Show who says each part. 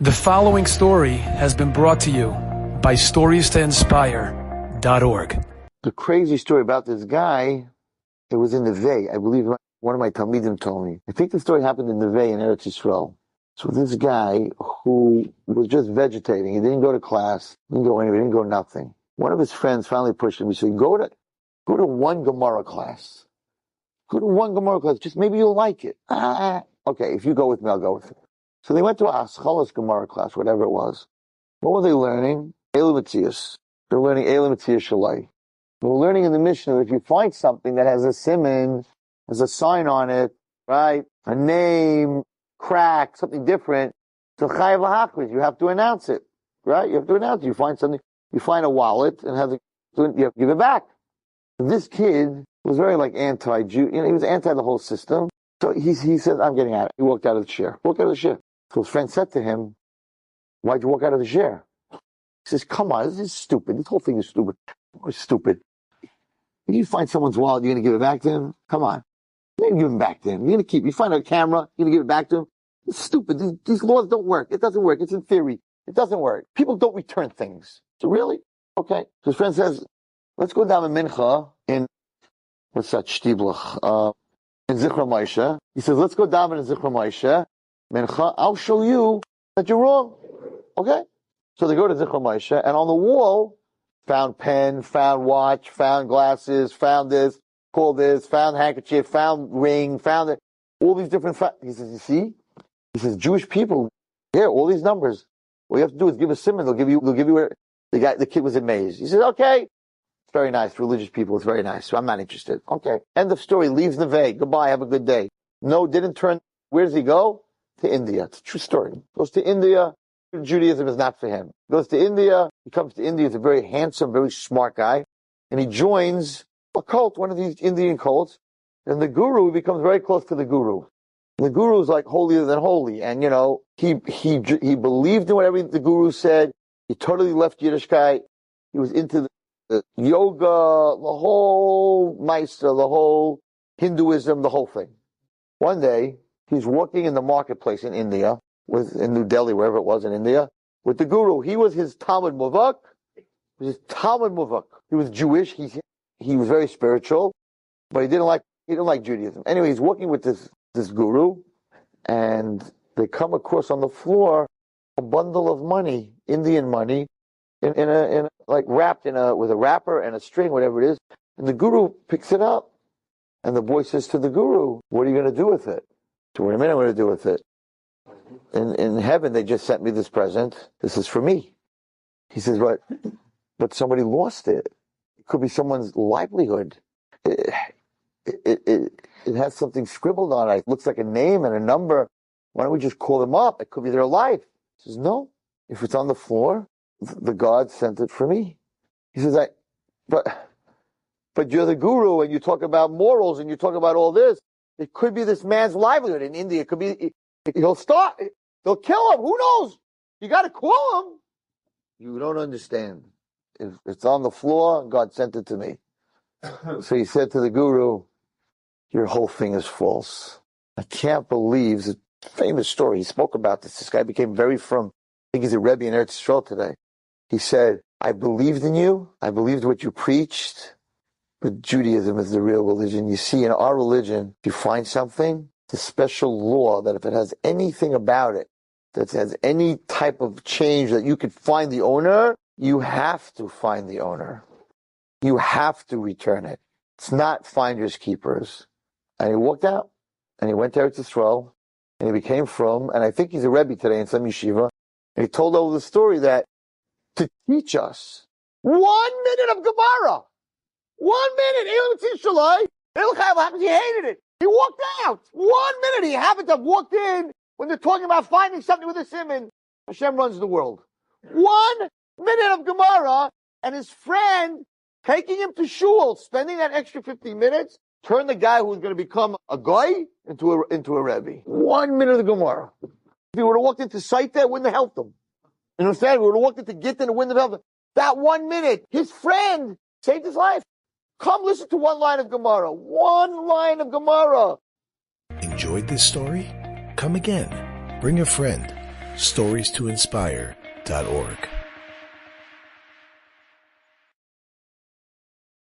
Speaker 1: The following story has been brought to you by StoriesToInspire.org.
Speaker 2: The crazy story about this guy that was in the Vey. I believe one of my Talmidim told me. I think the story happened in the Vey in Eretz Yisrael. So this guy who was just vegetating, he didn't go to class, didn't go anywhere, didn't go nothing. One of his friends finally pushed him. He said, go to one Gemara class. Go to one Gemara class. Just maybe you'll like it. Okay, if you go with me, I'll go with you. So they went to a Aschalas Gemara class, whatever it was. What were they learning? Eila Metzias. They're learning Eila Metzias Shalai. They were learning in the Mishnah that if you find something that has a siman, has a sign on it, right? A name, crack, something different, so chayav lahachris, you have to announce it, right? You have to announce it. You find something, you find a wallet and you have to give it back. This kid was very anti-Jew, he was anti the whole system. So he said, I'm getting out of it. He walked out of the chair. So his friend said to him, why'd you walk out of the chair? He says, come on, this is stupid. This whole thing is stupid. It's stupid. If you find someone's wallet, you're going to give it back to him? Come on. You're going to give it back to him. You're going to keep it. You find a camera, you're going to give it back to him? It's stupid. These laws don't work. It doesn't work. It's in theory. It doesn't work. People don't return things. So really? Okay. So his friend says, let's go down to Mincha in, what's that, Shtiblach, in Zecharia Wallerstein. He says, let's go down in Zecharia Wallerstein. Mincha, I'll show you that you're wrong. Okay? So they go to Zecharia Wallerstein, and on the wall, found pen, found watch, found glasses, found this, called this, found handkerchief, found ring, found it. All these different he says, you see? He says, Jewish people, here, all these numbers. All you have to do is give a simon, they'll give you where the kid was amazed. He says, okay. It's very nice. Religious people, it's very nice. So I'm not interested. Okay. End of story. Leaves the Vey. Goodbye. Have a good day. No, didn't turn. Where does he go? To India. It's a true story. Goes to India. Judaism is not for him. Goes to India. He comes to India. He's a very handsome, very smart guy. And he joins a cult, one of these Indian cults. And the guru becomes very close to the guru. And the guru is like holier than holy. And, he believed in whatever the guru said. He totally left Yiddishkeit. He was into the yoga, the whole Meister, the whole Hinduism, the whole thing. One day, he's walking in the marketplace in India, in New Delhi, wherever it was in India, with the guru. He was his Talmud Muvak. He was Jewish. He was very spiritual, but he didn't like Judaism. Anyway, he's walking with this guru, and they come across on the floor a bundle of money, Indian money, wrapped with a wrapper and a string, whatever it is. And the guru picks it up. And the boy says to the guru, what are you going to do with it? So wait a minute, what am I going to do with it? In heaven, they just sent me this present. This is for me. He says, but somebody lost it. It could be someone's livelihood. It has something scribbled on it. It looks like a name and a number. Why don't we just call them up? It could be their life. He says, no. If it's on the floor, the God sent it for me. He says, but you're the guru and you talk about morals and you talk about all this. It could be this man's livelihood in India. It could be, they'll kill him. Who knows? You got to call him. You don't understand. If it's on the floor, God sent it to me. So he said to the guru, your whole thing is false. I can't believe, it's a famous story. He spoke about this. This guy became very firm. I think he's a Rabbi in Eretz Yisrael today. He said, I believed in you. I believed what you preached. But Judaism is the real religion. You see, in our religion, if you find something, it's a special law that if it has anything about it, that has any type of change that you could find the owner, you have to find the owner. You have to return it. It's not finders keepers. And he walked out, and he went to Eretz Yisrael, and he became from, and I think he's a Rebbe today in some yeshiva, and he told over the story that to teach us 1 minute of Gemara. 1 minute. He hated it. He walked out. 1 minute. He happened to have walked in when they're talking about finding something with a simon. Hashem runs the world. 1 minute of Gemara, and his friend taking him to shul, spending that extra 15 minutes, turned the guy who was going to become a guy into a Rebbe. 1 minute of Gemara. If he would have walked into Saita, it wouldn't have helped him. You understand? If he would have walked into Gittin, it wouldn't have helped him. That 1 minute, his friend saved his life. Come listen to one line of Gemara. 1 line of Gemara.
Speaker 3: Enjoyed this story? Come again. Bring a friend. stories to inspire.org.